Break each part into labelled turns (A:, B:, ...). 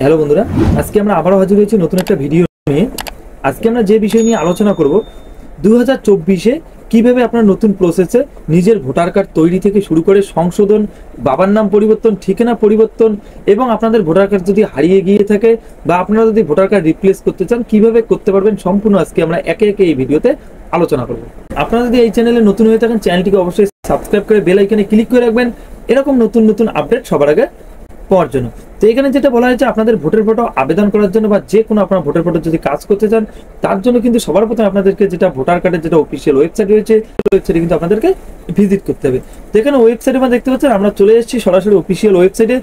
A: Hello বন্ধুরা, আজকে আমরা আবারও হাজির হয়েছি নতুন একটা ভিডিও নিয়ে। আজকে আমরা যে বিষয় নিয়ে আলোচনা করব 2024-এ কিভাবে আপনার নতুন প্রসেসে নিজের ভোটার কার্ড তৈরি থেকে শুরু করে সংশোধন, বাবার নাম পরিবর্তন, ঠিকানা পরিবর্তন এবং আপনাদের ভোটার কার্ড যদি হারিয়ে গিয়ে থাকে বা আপনারা যদি ভোটার কার্ড রিপ্লেস করতে চান কিভাবে করতে পারবেন সম্পূর্ণ আজকে আমরা একে একে এই ভিডিওতে আলোচনা করব। আপনারা যদি এই চ্যানেলে নতুন হয়ে থাকেন চ্যানেলটিকে অবশ্যই সাবস্ক্রাইব করে বেল আইকনে ক্লিক করে রাখবেন এরকম নতুন নতুন আপডেট সবার আগে পাওয়ার জন্য। তো এখানে যেটা বলা হয়েছে আপনাদের ভোটার ফটো আবেদন করার জন্য বা যে কোনো আপনার ভোটার ফটো যদি কাজ করতে চান তার জন্য কিন্তু সবার প্রথমে আপনাদেরকে যেটা ভোটার কার্ডের যেটা অফিসিয়াল ওয়েবসাইট রয়েছে ওয়েবসাইটে কিন্তু আপনাদেরকে ভিজিট করতে হবে। তো এখানে ওয়েবসাইটে আমরা দেখতে পাচ্ছেন আমরা চলে এসেছি সরাসরি অফিসিয়াল ওয়েবসাইটে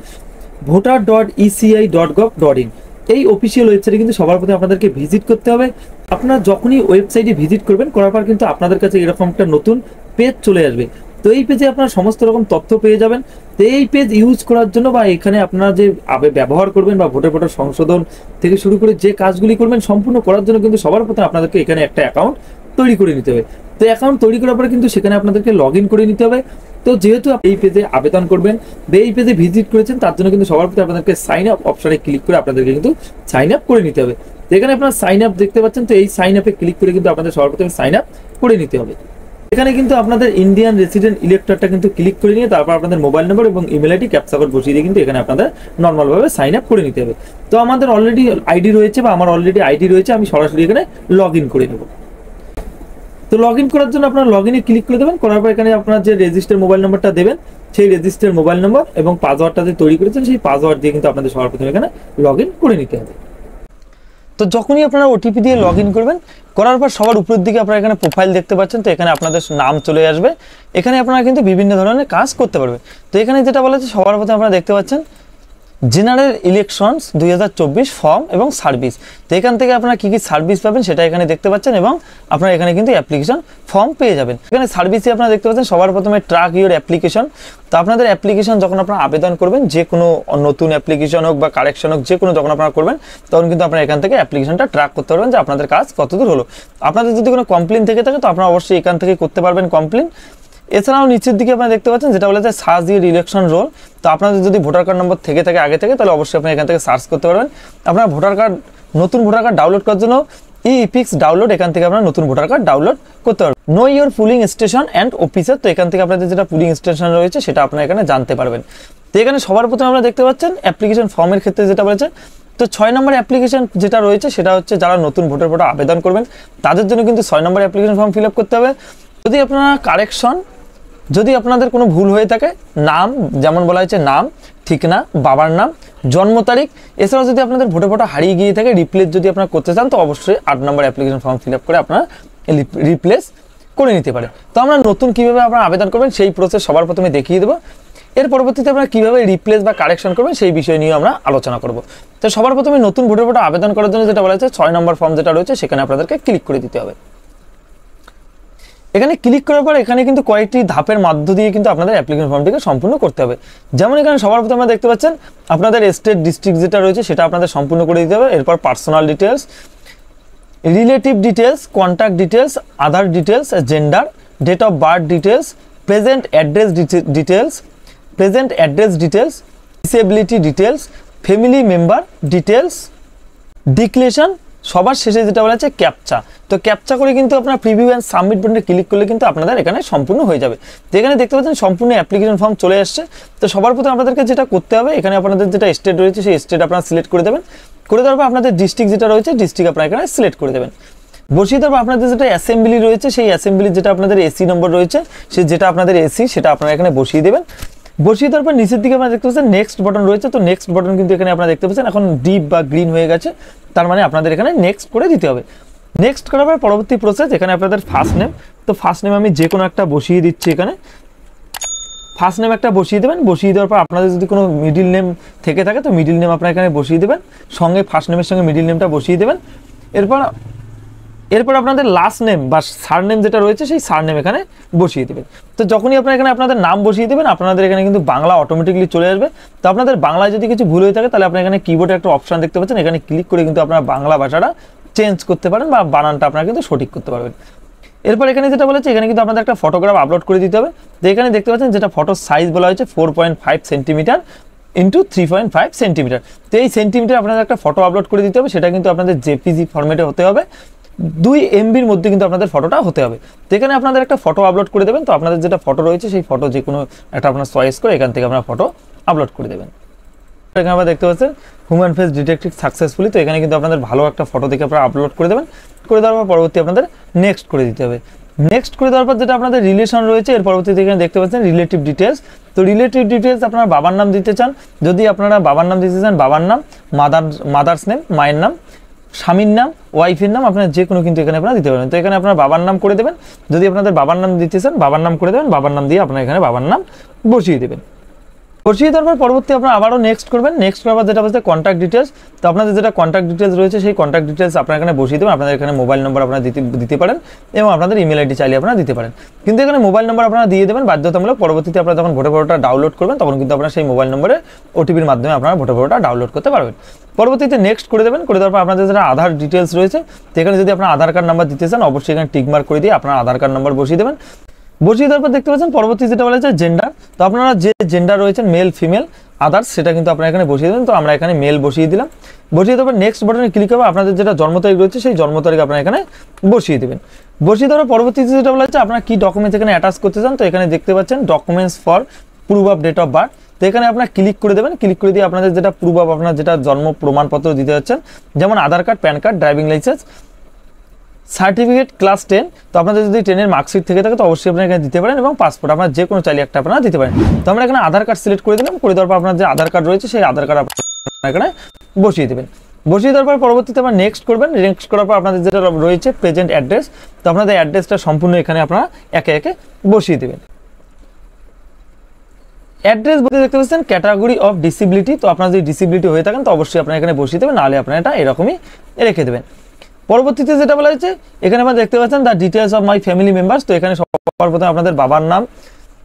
A: voter.eci.gov.in। এই অফিসিয়াল ওয়েবসাইটে কিন্তু সবার প্রথমে আপনাদেরকে ভিজিট করতে হবে। আপনারা যখনই ওয়েবসাইটে ভিজিট করবেন করার পর কিন্তু আপনাদের কাছে এরকম একটা নতুন পেজ চলে আসবে। তো এই পেজে আপনারা সমস্ত রকম তথ্য পেয়ে যাবেন। তো এই পেজ ইউজ করার জন্য বা এখানে আপনারা যে ব্যবহার করবেন বা ভোটার সংশোধন থেকে শুরু করে যে কাজগুলি করবেন সম্পূর্ণ করার জন্য কিন্তু সবার প্রথমে আপনাদেরকে এখানে একটা অ্যাকাউন্ট তৈরি করে নিতে হবে। তো অ্যাকাউন্ট তৈরি করার পরে কিন্তু সেখানে আপনাদেরকে লগ ইন করে নিতে হবে। তো যেহেতু এই পেজে আবেদন করবেন বা এই পেজে ভিজিট করেছেন তার জন্য কিন্তু সবার প্রথমে আপনাদেরকে সাইন আপ অপশনে ক্লিক করে আপনাদেরকে কিন্তু সাইন আপ করে নিতে হবে। তো এখানে আপনারা সাইন আপ দেখতে পাচ্ছেন। তো এই সাইন আপে ক্লিক করে কিন্তু আপনাদের সবার প্রথমে সাইন আপ করে নিতে হবে। এখানে কিন্তু আপনাদের ইন্ডিয়ান রেসিডেন্ট ইলেক্টরটা কিন্তু ক্লিক করে নিয়ে তারপর আপনাদের মোবাইল নম্বর এবং ইমেল আইডি ক্যাপচা কোড বসিয়ে দিয়ে কিন্তু এখানে আপনাদের নর্মালভাবে সাইন আপ করে নিতে হবে। তো আমাদের অলরেডি আইডি রয়েছে বা আমার অলরেডি আইডি রয়েছে, আমি সরাসরি এখানে লগ ইন করে নেব। তো লগ ইন করার জন্য আপনারা লগ ইনে ক্লিক করে দেবেন। করার পর এখানে আপনার যে রেজিস্টার মোবাইল নম্বরটা দেবেন সেই রেজিস্টার মোবাইল নম্বর এবং পাসওয়ার্ডটা যে তৈরি করেছেন সেই পাসওয়ার্ড দিয়ে কিন্তু আপনাদের সবার প্রথমে এখানে লগ ইন করে নিতে হবে। তো যখনই আপনারা ওটিপি দিয়ে লগ ইন করবেন করার পর সবার উপরের দিকে আপনারা এখানে প্রোফাইল দেখতে পাচ্ছেন। তো এখানে আপনাদের নাম চলে আসবে। এখানে আপনারা কিন্তু বিভিন্ন ধরনের কাজ করতে পারবেন। তো এখানে যেটা বলা হচ্ছে সবার প্রথমে আপনারা দেখতে পাচ্ছেন জেনারেল ইলেকশনস 2024 ফর্ম এবং সার্ভিস। তো এখান থেকে আপনারা কি কি সার্ভিস পাবেন সেটা এখানে দেখতে পাচ্ছেন এবং আপনারা এখানে কিন্তু অ্যাপ্লিকেশন ফর্ম পেয়ে যাবেন। এখানে সার্ভিসে আপনারা দেখতে পাচ্ছেন সবার প্রথমে ট্র্যাক ইউর অ্যাপ্লিকেশন। তো আপনাদের অ্যাপ্লিকেশন যখন আপনারা আবেদন করবেন যে কোনো নতুন অ্যাপ্লিকেশন হোক বা কারেকশন হোক যে কোনো যখন আপনারা করবেন তখন কিন্তু আপনারা এখান থেকে অ্যাপ্লিকেশনটা ট্র্যাক করতে পারবেন যে আপনাদের কাজ কতদূর হলো। আপনাদের যদি কোনো কমপ্লেন থেকে থাকে তো আপনারা অবশ্যই এখান থেকে করতে পারবেন কমপ্লেন। এছাড়াও নিচের দিকে আপনারা দেখতে পাচ্ছেন যেটা বলা যায় সার্চ ইউর ইলেকশন রোল। তো আপনাদের যদি ভোটার কার্ড নম্বর থেকে থাকে আগে থেকে তাহলে অবশ্যই আপনি এখান থেকে সার্চ করতে পারবেন। আপনার ভোটার কার্ড নতুন ভোটার কার্ড ডাউনলোড করার জন্য ইপিক্স ডাউনলোড এখান থেকে আপনারা নতুন ভোটার কার্ড ডাউনলোড করতে পারবেন। No your pulling station and officer. তো এখান থেকে আপনাদের যেটা পুলিং স্টেশন রয়েছে সেটা আপনারা এখানে জানতে পারবেন। তো এখানে সবার প্রথমে আমরা দেখতে পাচ্ছেন অ্যাপ্লিকেশন ফর্মের ক্ষেত্রে যেটা বলেছে। তো 6 নম্বর অ্যাপ্লিকেশন যেটা রয়েছে সেটা হচ্ছে যারা নতুন ভোটার ফটো আবেদন করবেন তাদের জন্য কিন্তু 6 নম্বর অ্যাপ্লিকেশন ফর্ম ফিল আপ করতে হবে। যদি আপনারা কারেকশন যদি আপনাদের কোনো ভুল হয়ে থাকে নাম যেমন বলা হয়েছে নাম, ঠিকানা, বাবার নাম, জন্ম তারিখ, এছাড়াও যদি আপনাদের ভোটার ফটো হারিয়ে গিয়ে থাকে রিপ্লেস যদি আপনারা করতে চান তো অবশ্যই 8 নম্বর অ্যাপ্লিকেশন ফর্ম ফিল আপ করে আপনারা রিপ্লেস করে নিতে পারেন। তো আমরা নতুন কীভাবে আপনারা আবেদন করবেন সেই প্রসেস সবার প্রথমে দেখিয়ে দেবো। এর পরবর্তীতে আপনারা কীভাবে রিপ্লেস বা কারেকশন করবেন সেই বিষয় নিয়ে আমরা আলোচনা করব। তো সবার প্রথমে নতুন ভোটার ফটো আবেদন করার জন্য যেটা বলা হয়েছে 6 নম্বর ফর্ম যেটা রয়েছে সেখানে আপনাদেরকে ক্লিক করে দিতে হবে। এখানে ক্লিক করার পর এখানে কিন্তু কয়েকটি ধাপের মধ্য দিয়ে কিন্তু আপনাদের অ্যাপ্লিকেশন ফর্মটিকে সম্পূর্ণ করতে হবে। যেমন এখানে সবার প্রথমে আমরা দেখতে পাচ্ছেন আপনাদের স্টেট ডিস্ট্রিক্ট যেটা রয়েছে সেটা আপনাদের সম্পূর্ণ করে দিতে হবে। এরপর personal details, relative details, contact details, Aadhaar details, gender, date of birth details, present address details, disability details, family member details, declaration, সবার শেষে যেটা বলা হচ্ছে ক্যাপচা। তো ক্যাপচা করে কিন্তু আপনার প্রিভিউ অ্যান্ড সাবমিট বাটনে ক্লিক করলে কিন্তু আপনাদের এখানে সম্পূর্ণ হয়ে যাবে। তো এখানে দেখতে পাচ্ছেন সম্পূর্ণ অ্যাপ্লিকেশন ফর্ম চলে আসছে। তো সবার প্রথমে আপনাদেরকে যেটা করতে হবে এখানে আপনাদের যেটা স্টেট রয়েছে সেই স্টেট আপনারা সিলেক্ট করে দেবেন। করে দেওয়ার পর আপনাদের ডিস্ট্রিক্ট যেটা রয়েছে ডিস্ট্রিক্ট আপনারা এখানে সিলেক্ট করে দেবেন। বসিয়ে দেওয়ার পর আপনাদের যেটা অ্যাসেম্বলি রয়েছে সেই অ্যাসেম্বলির যেটা আপনাদের এসি নম্বর রয়েছে সে যেটা আপনাদের এসি সেটা আপনারা এখানে বসিয়ে দেবেন। বসিয়ে দেওয়ার পর নিচের দিকে আপনারা দেখতে পাচ্ছেন নেক্সট বাটন রয়েছে। তো নেক্সট বাটন কিন্তু এখানে আপনারা দেখতে পাচ্ছেন এখন ডিপ বা গ্রিন হয়ে গেছে, তার মানে আপনাদের এখানে নেক্সট করে দিতে হবে। নেক্সট করার পর পরবর্তী প্রসেস এখানে আপনাদের ফার্স্ট নেম। তো ফার্স্ট নেম আমি যে কোনো একটা বসিয়ে দিচ্ছি। এখানে ফার্স্ট নেম একটা বসিয়ে দেবেন। বসিয়ে দেওয়ার পর আপনাদের যদি কোনো মিডিল নেম থেকে থাকে তো মিডিল নেম আপনারা এখানে বসিয়ে দেবেন, সঙ্গে ফার্স্ট নেমের সঙ্গে মিডিল নেমটা বসিয়ে দেবেন। এরপর আপনাদের লাস্ট নেম বা সারনেম যেটা রয়েছে সেই সারনেম এখানে বসিয়ে দেবেন। তো যখনই আপনারা এখানে আপনাদের নাম বসিয়ে দেবেন আপনাদের এখানে কিন্তু বাংলা অটোমেটিকলি চলে আসবে। তো আপনাদের বাংলায় যদি কিছু ভুল হয়ে থাকে তাহলে আপনারা এখানে কিবোর্ডে একটা অপশন দেখতে পাচ্ছেন, এখানে ক্লিক করে কিন্তু আপনারা বাংলা ভাষাটা চেঞ্জ করতে পারেন বা বানানটা আপনারা কিন্তু সঠিক করতে পারবেন। এরপর এখানে যেটা বলেছে এখানে কিন্তু আপনাদের একটা ফটোগ্রাফ আপলোড করে দিতে হবে। তো এখানে দেখতে পাচ্ছেন যেটা ফটোর সাইজ বলা হয়েছে 4.5 সেন্টিমিটার ইন্টু 3.5 সেন্টিমিটার। তো এই সেন্টিমিটার আপনাদের একটা ফটো আপলোড করে দিতে হবে, সেটা কিন্তু আপনাদের জেপিজি ফরম্যাটে হতে হবে, 2 MBর মধ্যে কিন্তু আপনাদের ফটোটা হতে হবে। তো এখানে আপনাদের একটা ফটো আপলোড করে দেবেন। তো আপনাদের যেটা ফটো রয়েছে সেই ফটো যে কোনো একটা আপনার চয়েস করে এখান থেকে আপনারা ফটো আপলোড করে দেবেন। এখানে আপনারা দেখতে পাচ্ছেন হিউম্যান ফেস ডিটেক্টেড সাকসেসফুলি। তো এখানে কিন্তু আপনাদের ভালো একটা ফটো দেখে আপনারা আপলোড করে দেবেন। করে দেওয়ার পর পরবর্তী আপনাদের নেক্সট করে দিতে হবে। নেক্সট করে দেওয়ার পর যেটা আপনাদের রিলেশন রয়েছে এর পরবর্তীতে এখানে দেখতে পাচ্ছেন রিলেটিভ ডিটেলস। তো রিলেটিভ ডিটেলস আপনারা বাবার নাম দিতে চান, যদি আপনারা বাবার নাম দিতে চান বাবার নাম, মাদার্স নেম মায়ের নাম, স্বামীর নাম, ওয়াইফের নাম, আপনার যে কোনো কিন্তু এখানে আপনারা দিতে পারেন। তো এখানে আপনার বাবার নাম করে দেবেন, যদি আপনাদের বাবার নাম দিতে চান বাবার নাম করে দেবেন, বাবার নাম দিয়ে আপনারা এখানে বাবার নাম বসিয়ে দেবেন। বসিয়ে দেওয়ার পর পরবর্তী আপনারা আবারও নেক্সট করবেন। নেক্সট করার যেটা বলতে কন্ট্যাক্ট ডিটেলস। তো আপনাদের যেটা কন্ট্যাক্ট ডিটেলস রয়েছে সেই কন্ট্যাক্ট ডিটেলস আপনারা এখানে বসিয়ে দেবেন। আপনাদের এখানে মোবাইল নম্বর আপনারা দিতে পারেন এবং আপনাদের ইমেল আইডি চাইলে আপনারা দিতে পারেন, কিন্তু এখানে মোবাইল নম্বর আপনারা দিয়ে দেবেন বাধ্যতামূলক। পরবর্তীতে আপনারা যখন ভোটার ফটোটা ডাউনলোড করবেন তখন কিন্তু আপনারা সেই মোবাইল নম্বরে ওটিপির মাধ্যমে আপনারা ভোটার ফটোটা ডাউনলোড করতে পারবেন। পরবর্তীতে নেক্সট করে দেবেন। করে দেওয়ার পর আপনাদের যেটা আধার ডিটেলস রয়েছে তো এখানে যদি আপনার আধার কার্ড নাম্বার দিতে চান অবশ্যই এখানে টিক মার্ক করে দিয়ে আপনার আধার কার্ড নাম্বার বসিয়ে দেবেন। বসিয়ে দেওয়ার পর দেখতে পাচ্ছেন পরবর্তী যেটা বলা যায় জেন্ডার। তো আপনারা যে জেন্ডার রয়েছেন মেল ফিমেল আদার্স সেটা কিন্তু আপনারা এখানে বসিয়ে দেবেন। তো আমরা এখানে মেল বসিয়ে দিলাম। বসিয়ে দেওয়ার পর নেক্সট বাটনে ক্লিক করবে, আপনাদের যেটা জন্ম তারিখ রয়েছে সেই জন্ম তারিখ আপনারা এখানে বসিয়ে দেবেন। বসিয়ে দেওয়ার পরবর্তীতে যেটা বলা হচ্ছে আপনারা কি ডকুমেন্টস এখানে অ্যাটাচ করতে চান। তো এখানে দেখতে পাচ্ছেন documents for proof of date of birth. তো এখানে আপনারা ক্লিক করে দেবেন। ক্লিক করে দিয়ে আপনাদের যেটা প্রুফ অফ আপনার যেটা জন্ম প্রমাণপত্র দিতে যাচ্ছেন, যেমন Aadhaar card, PAN card, driving licence, certificate class 10। তো আপনাদের যদি 10-এর মার্কশিট থেকে থাকে তো অবশ্যই আপনারা এখানে দিতে পারেন, এবং পাসপোর্ট আপনারা যে কোনো চাইলে একটা আপনারা দিতে পারেন। তো আমরা এখানে আধার কার্ড সিলেক্ট করে দিলাম। করে দেওয়ার পর আপনার যে আধার কার্ড রয়েছে সেই আধার কার্ড আপনারা এখানে বসিয়ে দেবেন। বসিয়ে দেওয়ার পর পরবর্তীতে আপনারা নেক্সট করবেন। নেক্সট করার পর আপনাদের যেটা রয়েছে প্রেজেন্ট অ্যাড্রেস, তো আপনাদের অ্যাড্রেসটা সম্পূর্ণ এখানে আপনারা একে একে বসিয়ে দেবেন। অ্যাড্রেস বলতে দেখতে পাচ্ছেন ক্যাটাগরি অফ ডিসেবিলিটি। তো আপনারা যদি ডিসেবিলিটি হয়ে থাকেন তো অবশ্যই আপনারা এখানে বসিয়ে দেবেন, নাহলে আপনারা এটা এরকমই রেখে দেবেন। পরবর্তীতে যেটা বলা হয়েছে এখানে আপনারা দেখতে পাচ্ছেন the details of my family members. তো এখানে সবার প্রথমে আপনাদের বাবার নাম,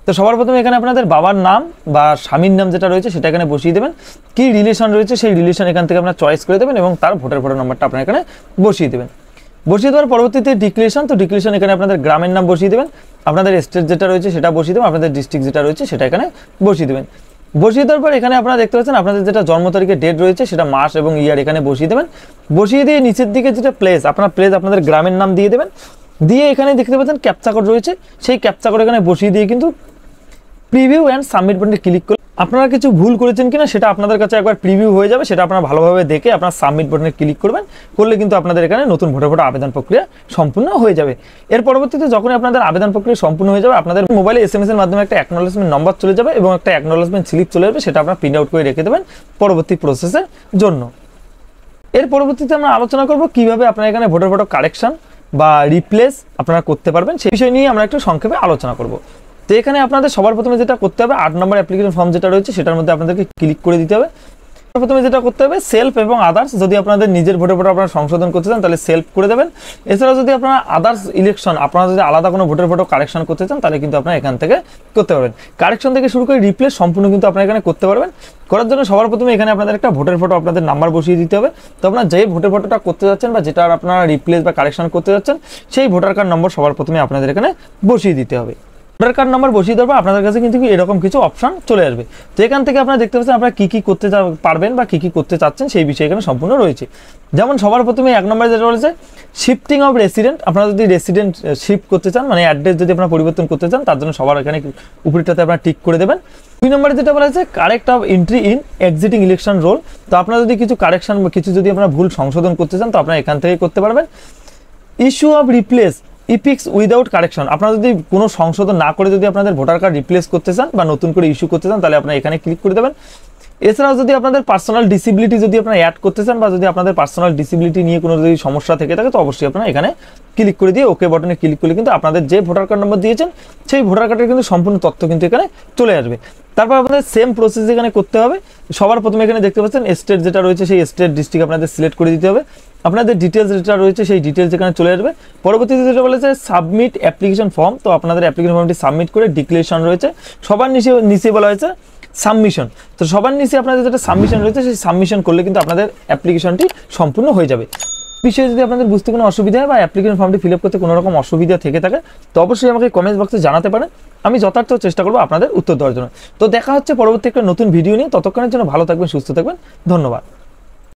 A: তো সবার প্রথমে এখানে আপনাদের বাবার নাম বা স্বামীর নাম যেটা রয়েছে সেটা এখানে বসিয়ে দেবেন। কি রিলেশন রয়েছে সেই রিলেশন এখান থেকে আপনারা চয়েস করে দেবেন এবং তার ভোটার নাম্বারটা আপনারা এখানে বসিয়ে দেবেন। বসিয়ে দেওয়ার পরবর্তীতে ডিক্লেরেশন। তো ডিক্লেরেশন এখানে আপনাদের গ্রামের নাম বসিয়ে দেবেন, আপনাদের স্টেট যেটা রয়েছে সেটা বসিয়ে দেবেন, আপনাদের ডিস্ট্রিক্ট যেটা রয়েছে সেটা এখানে বসিয়ে দেবেন। বসিয়ে দেওয়ার পর এখানে আপনারা দেখতে পাচ্ছেন আপনাদের যেটা জন্ম তারিখের ডেট রয়েছে সেটা মাস এবং ইয়ার এখানে বসিয়ে দেবেন। বসিয়ে দিয়ে নিচের দিকে যেটা প্লেস আপনাদের গ্রামের নাম দিয়ে দেবেন। দিয়ে এখানে দেখতে পাচ্ছেন ক্যাপচা কোড রয়েছে, সেই ক্যাপচা কোড এখানে বসিয়ে দিয়ে কিন্তু প্রিভিউ অ্যান্ড সাবমিট বাটনে ক্লিক করে আপনারা কিছু ভুল করেছেন কিনা সেটা আপনাদের কাছে একবার প্রিভিউ হয়ে যাবে, সেটা আপনারা ভালোভাবে দেখে আপনারা সাবমিট বাটনে ক্লিক করবেন। করলে কিন্তু আপনাদের এখানে নতুন ভোটার আবেদন প্রক্রিয়া সম্পূর্ণ হয়ে যাবে। এর পরবর্তীতে যখন আপনাদের আবেদন প্রক্রিয়া সম্পূর্ণ হয়ে যাবে আপনাদের মোবাইলে SMS এর মাধ্যমে একটা অ্যাকনোলেজমেন্ট নম্বর চলে যাবে এবং একটা অ্যাকনোলেজমেন্ট স্লিপ চলে যাবে, সেটা আপনারা প্রিন্ট আউট করে রেখে দেবেন পরবর্তী প্রসেসের জন্য। এর পরবর্তীতে আমরা আলোচনা করব কিভাবে আপনারা এখানে ভোটার ফটো কারেকশন বা রিপ্লেস আপনারা করতে পারবেন, সেই বিষয় নিয়ে আমরা একটু সংক্ষেপে আলোচনা করব। তো এখানে আপনাদের সবার প্রথমে যেটা করতে হবে 8 নম্বর অ্যাপ্লিকেশন ফর্ম যেটা রয়েছে সেটার মধ্যে আপনাদেরকে ক্লিক করে দিতে হবে। প্রথমে যেটা করতে হবে সেলফ এবং আদার্স। যদি আপনাদের নিজের ভোটার ফটো আপনারা সংশোধন করতে চান তাহলে সেলফ করে দেবেন। এছাড়াও যদি আপনারা আদার্স ইলেকশন আপনারা যদি আলাদা কোনো ভোটার ফটো কারেকশন করতে চান তাহলে কিন্তু আপনারা এখান থেকে করতে পারবেন। কারেকশন থেকে শুরু করে রিপ্লেস সম্পূর্ণ কিন্তু আপনারা এখানে করতে পারবেন। করার জন্য সবার প্রথমে এখানে আপনাদের একটা ভোটার ফটো আপনাদের নাম্বার বসিয়ে দিতে হবে। তো আপনারা যে ভোটার ফটোটা করতে যাচ্ছেন বা যেটা আপনারা রিপ্লেস বা কারেকশন করতে যাচ্ছেন সেই ভোটার কার্ড নম্বর সবার প্রথমে আপনাদের এখানে বসিয়ে দিতে হবে। ভোটার কার্ড নাম্বার বসিয়ে দেওয়ার পর আপনাদের কাছে কিন্তু এরকম কিছু অপশন চলে আসবে। তো এখান থেকে আপনারা দেখতে পাচ্ছেন আপনারা কি করতে পারবেন বা কি করতে চাচ্ছেন সেই বিষয়ে এখানে সম্পূর্ণ রয়েছে। যেমন সবার প্রথমে 1 নম্বরে যেটা রয়েছে শিফটিং অফ রেসিডেন্ট। আপনারা যদি রেসিডেন্ট শিফট করতে চান মানে অ্যাড্রেস যদি আপনারা পরিবর্তন করতে চান তার জন্য সবার এখানে উপরটাতে আপনারা টিক করে দেবেন। 2 নম্বরে যেটা বলা হয়েছে correct of entry in existing election roll. তো আপনারা যদি কিছু কারেকশন বা কিছু যদি আপনারা ভুল সংশোধন করতে চান তো আপনারা এখান থেকে করতে পারবেন। Issue of replace EPICs without correction. আপনারা যদি কোনো সংশোধন না করে যদি আপনাদের ভোটার কার্ড রিপ্লেস করতে চান বা নতুন করে ইস্যু করতে চান তাহলে আপনারা এখানে ক্লিক করে দেবেন। এছাড়াও যদি আপনাদের পার্সোনাল ডিসেবিলিটি যদি আপনারা অ্যাড করতে চান বা যদি আপনাদের পার্সোনাল ডিসেবিলিটি নিয়ে কোনো যদি সমস্যা থেকে থাকে তো অবশ্যই আপনারা এখানে ক্লিক করে দিয়ে ওকে বাটনে ক্লিক করলে কিন্তু আপনাদের যে ভোটার কার্ড নম্বর দিয়েছেন সেই ভোটার কার্ডের কিন্তু সম্পূর্ণ তথ্য কিন্তু এখানে চলে আসবে। তারপর আপনাদের সেম প্রসেস এখানে করতে হবে। সবার প্রথমে এখানে দেখতে পাচ্ছেন স্টেট যেটা রয়েছে সেই স্টেট ডিস্ট্রিক্ট আপনাদের সিলেক্ট করে দিতে হবে। আপনাদের ডিটেলস যেটা রয়েছে সেই ডিটেলস এখানে চলে আসবে। পরবর্তীতে যেটা বলেছে সাবমিট অ্যাপ্লিকেশন ফর্ম। তো আপনাদের অ্যাপ্লিকেশন ফর্মটি সাবমিট করে ডিক্লারেশন রয়েছে সবার নিচে বলা হয়েছে সাবমিশন। তো সবার নিচে আপনাদের যেটা সাবমিশন রয়েছে সেই সাবমিশন করলে কিন্তু আপনাদের অ্যাপ্লিকেশনটি সম্পূর্ণ হয়ে যাবে। বিষয়ে যদি আপনাদের বুঝতে কোনো অসুবিধা হয় বা অ্যাপ্লিকেশন ফর্মটি ফিল আপ করতে কোনো রকম অসুবিধা থেকে থাকে তো অবশ্যই আমাকে কমেন্ট বক্সে জানাতে পারেন, আমি যথার্থ চেষ্টা করবো আপনাদের উত্তর দেওয়ার জন্য। তো দেখা হচ্ছে পরবর্তী একটা নতুন ভিডিও নিয়ে, ততক্ষণের জন্য ভালো থাকবেন, সুস্থ থাকবেন, ধন্যবাদ।